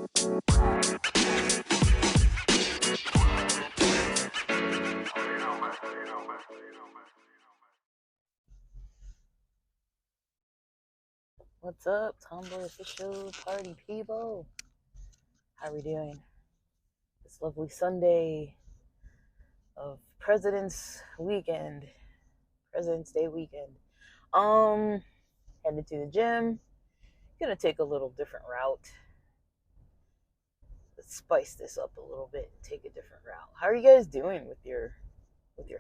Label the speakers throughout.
Speaker 1: What's up, Tomboy Official Party people? How are we doing? This lovely Sunday of President's Weekend, President's Day weekend. Headed to the gym. Gonna take a little different route. Let's spice this up a little bit and take a different route. How are you guys doing with your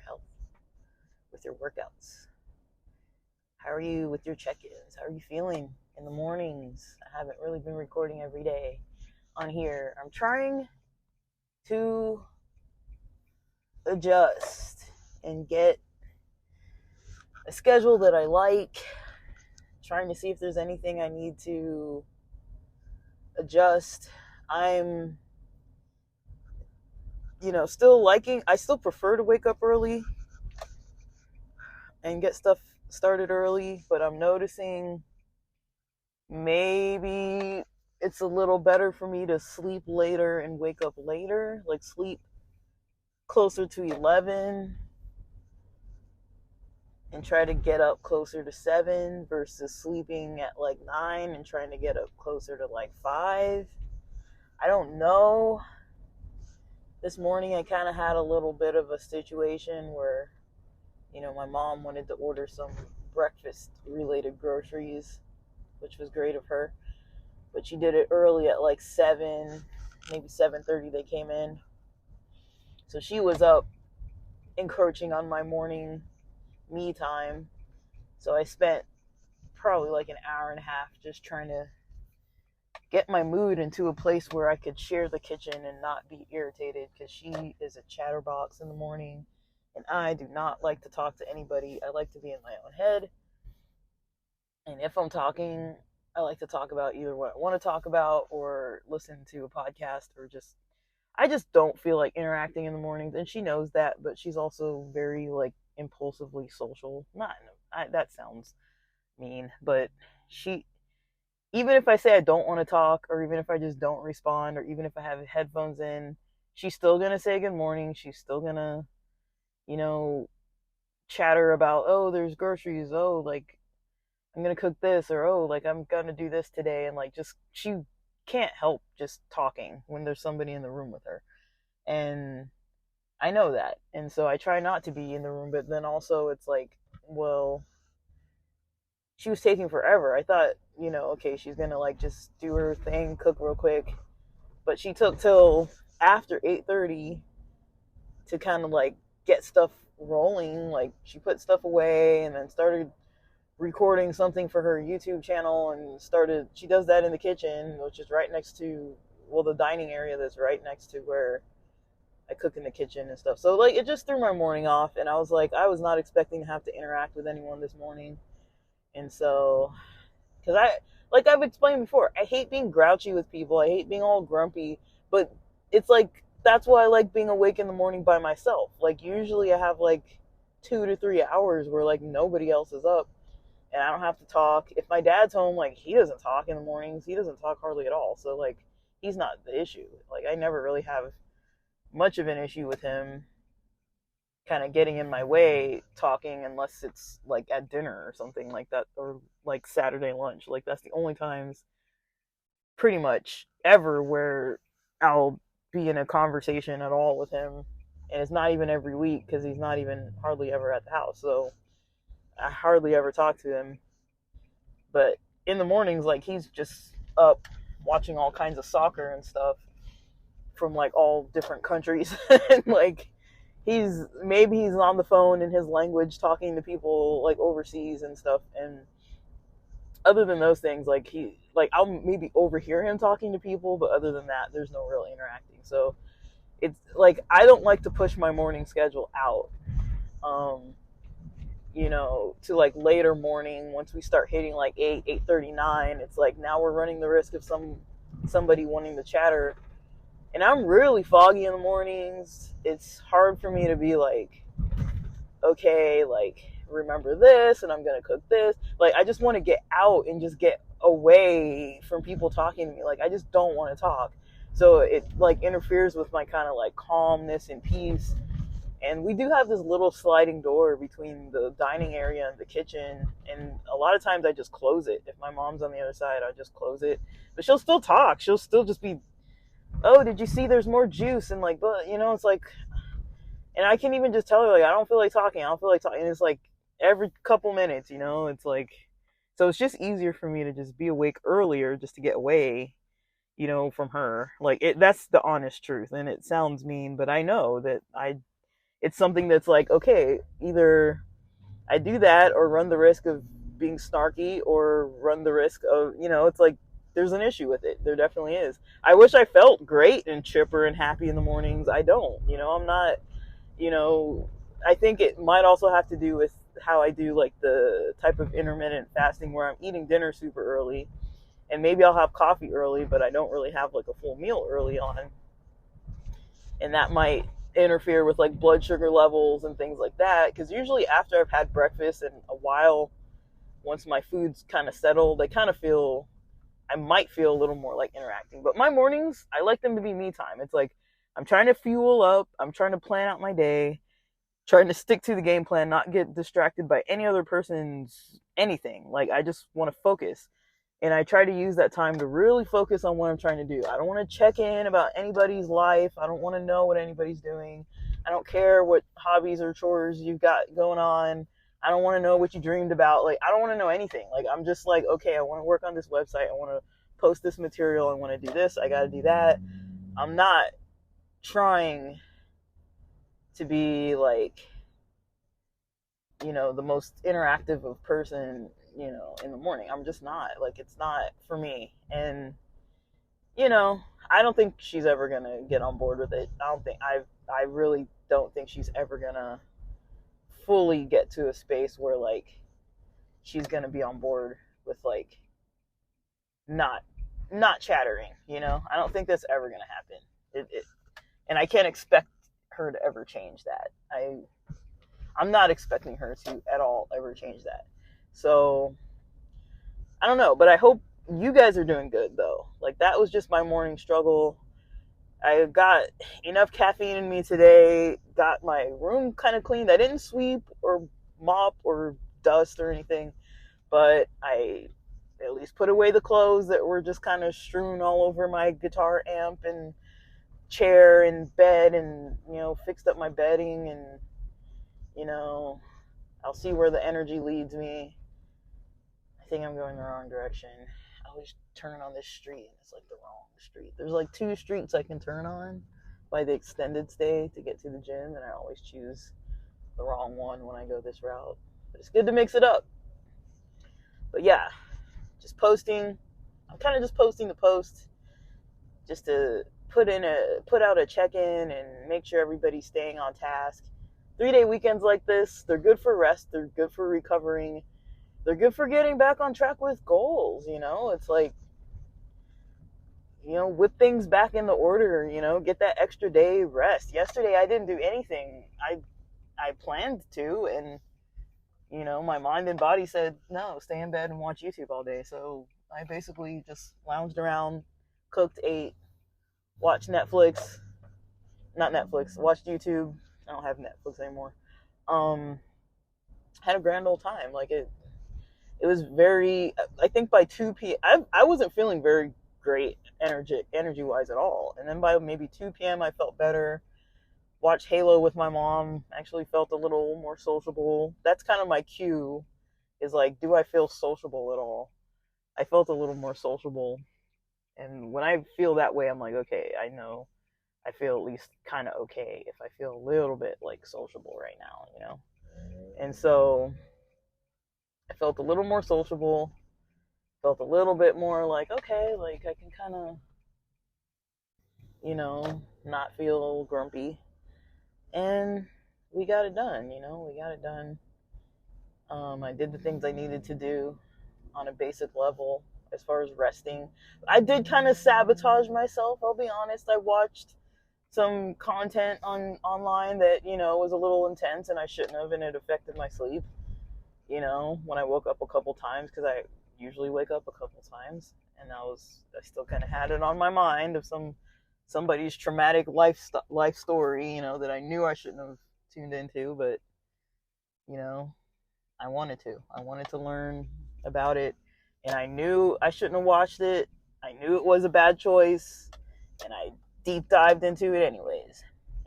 Speaker 1: health, with your workouts? How are you with your check-ins? How are you feeling in the mornings? I haven't really been recording every day on here. I'm trying to adjust and get a schedule that I like. Trying to see if there's anything I need to adjust. I'm, still I still prefer to wake up early and get stuff started early, but I'm noticing maybe it's a little better for me to sleep later and wake up later, like sleep closer to 11 and try to get up closer to 7 versus sleeping at like 9 and trying to get up closer to like 5. I don't know. This morning I kind of had a little bit of a situation where, my mom wanted to order some breakfast related groceries, which was great of her. But she did it early at like 7, maybe 7:30 they came in. So she was up encroaching on my morning me time. So I spent probably like an hour and a half just trying to get my mood into a place where I could share the kitchen and not be irritated, because she is a chatterbox in the morning and I do not like to talk to anybody. I like to be in my own head. And if I'm talking, I like to talk about either what I want to talk about or listen to a podcast, or I just don't feel like interacting in the mornings. And she knows that, but she's also very like impulsively social. That sounds mean, but even if I say I don't want to talk, or even if I just don't respond, or even if I have headphones in, she's still going to say good morning. She's still going to, chatter about, oh, there's groceries. Oh, like, I'm going to cook this, or, oh, like, I'm going to do this today. And like, she can't help just talking when there's somebody in the room with her. And I know that. And so I try not to be in the room, but then also it's like, well, she was taking forever. I thought, okay, she's going to like just do her thing, cook real quick. But she took till after 8:30 to kind of like get stuff rolling. Like, she put stuff away and then started recording something for her YouTube channel, and she does that in the kitchen, which is right next to, the dining area that's right next to where I cook in the kitchen and stuff. So like, it just threw my morning off, and I was like, I was not expecting to have to interact with anyone this morning. And so, because like I've explained before, I hate being grouchy with people. I hate being all grumpy, but it's like, that's why I like being awake in the morning by myself. Like, usually I have like 2 to 3 hours where like nobody else is up and I don't have to talk. If my dad's home, like, he doesn't talk in the mornings. He doesn't talk hardly at all. So like, he's not the issue. Like, I never really have much of an issue with him kind of getting in my way talking, unless it's like at dinner or something like that, or like Saturday lunch. Like, that's the only times pretty much ever where I'll be in a conversation at all with him. And it's not even every week, because he's not even hardly ever at the house. So I hardly ever talk to him. But in the mornings, like, he's just up watching all kinds of soccer and stuff from like all different countries. And like, he's on the phone in his language talking to people like overseas and stuff. And other than those things, like, I'll maybe overhear him talking to people, but other than that, there's no real interacting. So it's like, I don't like to push my morning schedule out, to like later morning. Once we start hitting like 8:39, it's like, now we're running the risk of somebody wanting to chatter. And I'm really foggy in the mornings. It's hard for me to be like, okay, like, remember this, and I'm gonna cook this. Like, I just want to get out and just get away from people talking to me. Like, I just don't want to talk. So it like interferes with my kind of like calmness and peace. And we do have this little sliding door between the dining area and the kitchen. And a lot of times I just close it. If my mom's on the other side, I just close it. But she'll still talk. She'll still just be, oh, did you see there's more juice? And like, but, you know, it's like, and I can even just tell her, like, I don't feel like talking. I don't feel like talking. And it's like every couple minutes, you know, it's like, so it's just easier for me to just be awake earlier just to get away, you know, from her. Like, that's the honest truth. And it sounds mean, but I know that it's something that's like, okay, either I do that or run the risk of being snarky or run the risk of, you know, it's like there's an issue with it. There definitely is. I wish I felt great and chipper and happy in the mornings. I don't, you know, I'm not, you know, I think it might also have to do with how I do like the type of intermittent fasting where I'm eating dinner super early and maybe I'll have coffee early, but I don't really have like a full meal early on. And that might interfere with like blood sugar levels and things like that. Because usually after I've had breakfast and a while, once my food's kind of settled, I might feel a little more like interacting. But my mornings, I like them to be me time. It's like I'm trying to fuel up. I'm trying to plan out my day, trying to stick to the game plan, not get distracted by any other person's anything. Like, I just want to focus. And I try to use that time to really focus on what I'm trying to do. I don't want to check in about anybody's life. I don't want to know what anybody's doing. I don't care what hobbies or chores you've got going on. I don't want to know what you dreamed about. Like, I don't want to know anything. Like, I'm just like, okay, I want to work on this website. I want to post this material. I want to do this. I got to do that. I'm not trying to be like, you know, the most interactive of person, you know, in the morning. I'm just not. Like, it's not for me. And, you know, I don't think she's ever going to get on board with it. I really don't think she's ever going to fully get to a space where, like, she's going to be on board with, like, not chattering, you know? I don't think that's ever going to happen. And I can't expect her to ever change that. I'm not expecting her to at all ever change that. So, I don't know, but I hope you guys are doing good, though. Like, that was just my morning struggle. I got enough caffeine in me today, got my room kind of cleaned. I didn't sweep or mop or dust or anything, but I at least put away the clothes that were just kind of strewn all over my guitar amp and chair and bed, and, you know, fixed up my bedding, and, you know, I'll see where the energy leads me. I think I'm going the wrong direction. I always turn on this street, and it's like the wrong street. There's like 2 streets I can turn on by the extended stay to get to the gym, and I always choose the wrong one when I go this route. But it's good to mix it up. But yeah, just posting. I'm kind of just posting the post just to put out a check-in and make sure everybody's staying on task. 3-day weekends like this, they're good for rest, they're good for recovering, they're good for getting back on track with goals, you know? It's like, you know, whip things back into order, you know, get that extra day rest. Yesterday I didn't do anything. I planned to, and, you know, my mind and body said, no, stay in bed and watch YouTube all day. So I basically just lounged around, cooked, ate, watched Netflix. Not Netflix, watched YouTube. I don't have Netflix anymore. Had a grand old time. Like, it was very, I think by 2 p.m., I wasn't feeling very great energy-wise at all. And then by maybe 2 p.m., I felt better. Watched Halo with my mom. Actually felt a little more sociable. That's kind of my cue, is like, do I feel sociable at all? I felt a little more sociable. And when I feel that way, I'm like, okay, I know I feel at least kind of okay if I feel a little bit like sociable right now, you know? And so I felt a little more sociable, felt a little bit more like, okay, like I can kind of, you know, not feel grumpy. And we got it done, you know, we got it done. I did the things I needed to do on a basic level as far as resting. I did kind of sabotage myself, I'll be honest. I watched some content online that, you know, was a little intense and I shouldn't have, and it affected my sleep, you know, when I woke up a couple times, because usually wake up a couple times, and I still kind of had it on my mind of somebody's traumatic life story, that I knew I shouldn't have tuned into, but I wanted to learn about it, and I knew I shouldn't have watched it. I knew it was a bad choice, and I deep dived into it anyways.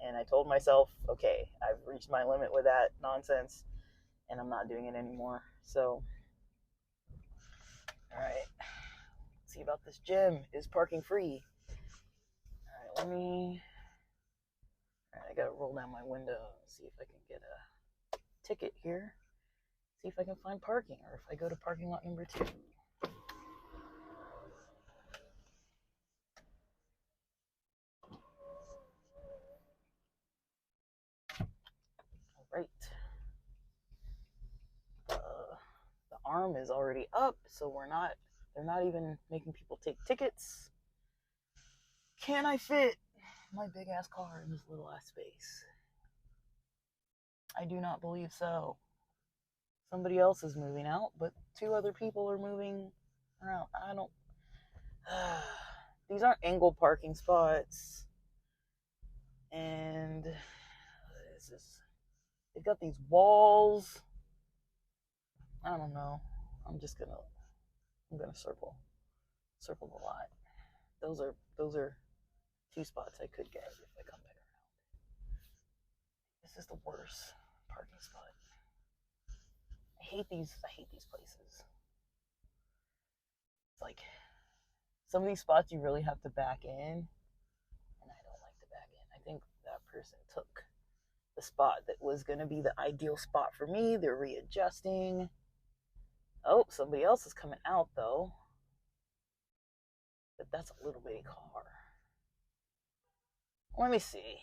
Speaker 1: And I told myself, okay, I've reached my limit with that nonsense, and I'm not doing it anymore. So, all right, let's see about this gym. Is parking free? All right, I gotta roll down my window and see if I can get a ticket here. See if I can find parking, or if I go to parking lot number 2. All right. The arm is already up, so they're not even making people take tickets. Can I fit my big ass car in this little ass space? I do not believe so. Somebody else is moving out, but 2 other people are moving around. I don't. These aren't angle parking spots, and they've got these walls. I don't know. I'm gonna circle the lot. Those are 2 spots I could get if I come back around. This is the worst parking spot. I hate these places. It's like some of these spots you really have to back in, and I don't like to back in. I think that person took the spot that was going to be the ideal spot for me. They're readjusting. Oh, somebody else is coming out though. But that's a little bitty car. Let me see.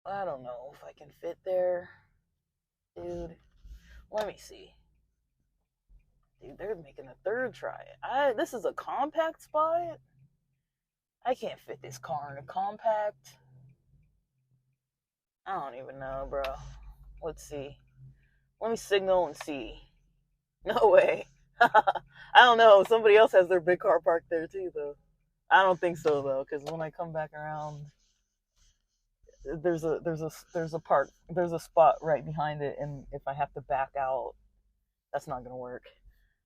Speaker 1: I don't know if I can fit there. Dude, let me see. Dude, they're making a 3rd try. This is a compact spot? I can't fit this car in a compact. I don't even know, bro. Let's see. Let me signal and see. No way. I don't know. Somebody else has their big car parked there too, though. I don't think so though, because when I come back around, there's a spot right behind it, and if I have to back out, that's not gonna work.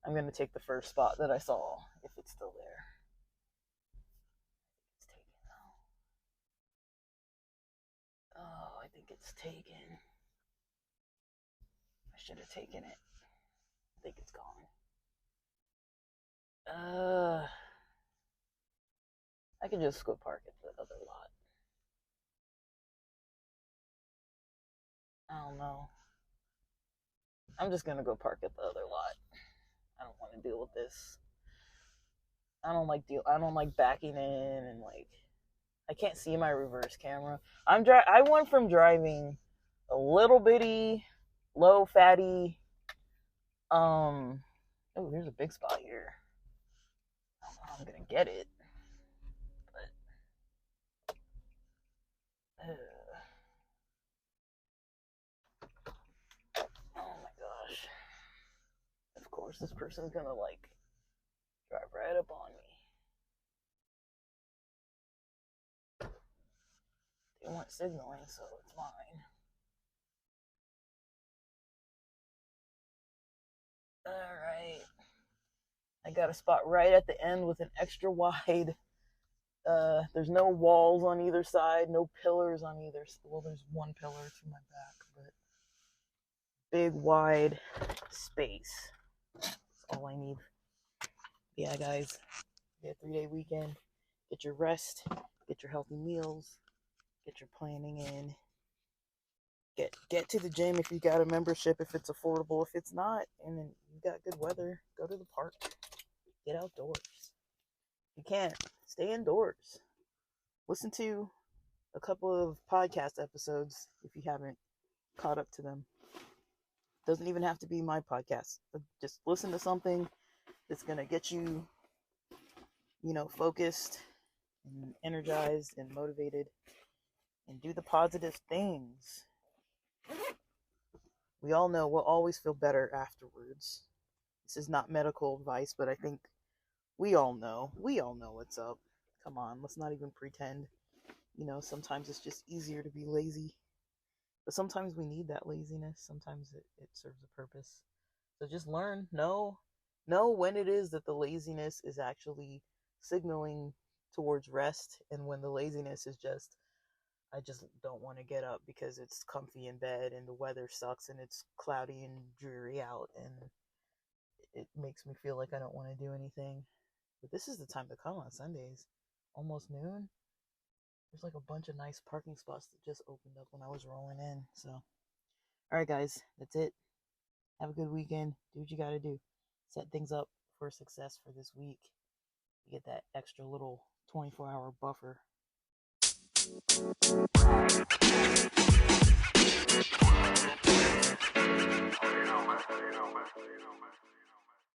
Speaker 1: I'm gonna take the first spot that I saw if it's still there. It's taken though. Oh, I think it's taken. I should have taken it. I think it's gone. I could just go park at the other lot. I don't know. I'm just gonna go park at the other lot. I don't want to deal with this. I don't like backing in, and I can't see my reverse camera. I went from driving a little bitty, low fatty. Oh, there's a big spot here. I don't know how I'm gonna get it, but oh my gosh! Of course, this person's gonna drive right up on me. They weren't signaling, so it's mine. Alright. I got a spot right at the end with an extra wide. There's no walls on either side, no pillars on either. Well, there's one pillar to my back, but big wide space. That's all I need. Yeah, guys. Get a 3-day weekend. Get your rest. Get your healthy meals. Get your planning in. Get to the gym if you got a membership, if it's affordable. If it's not, and then you got good weather, go to the park. Get outdoors. If you can't, stay indoors. Listen to a couple of podcast episodes if you haven't caught up to them. Doesn't even have to be my podcast. Just listen to something that's going to get you, focused and energized and motivated, and do the positive things. We all know we'll always feel better afterwards. This is not medical advice, but I think we all know. We all know what's up. Come on, let's not even pretend. Sometimes it's just easier to be lazy. But sometimes we need that laziness. Sometimes it serves a purpose. So just learn, know when it is that the laziness is actually signaling towards rest, and when the laziness is just, I just don't want to get up because it's comfy in bed and the weather sucks and it's cloudy and dreary out and it makes me feel like I don't want to do anything. But this is the time to come on Sundays. Almost noon. There's like a bunch of nice parking spots that just opened up when I was rolling in. So, all right, guys, that's it. Have a good weekend. Do what you got to do. Set things up for success for this week. You get that extra little 24-hour buffer.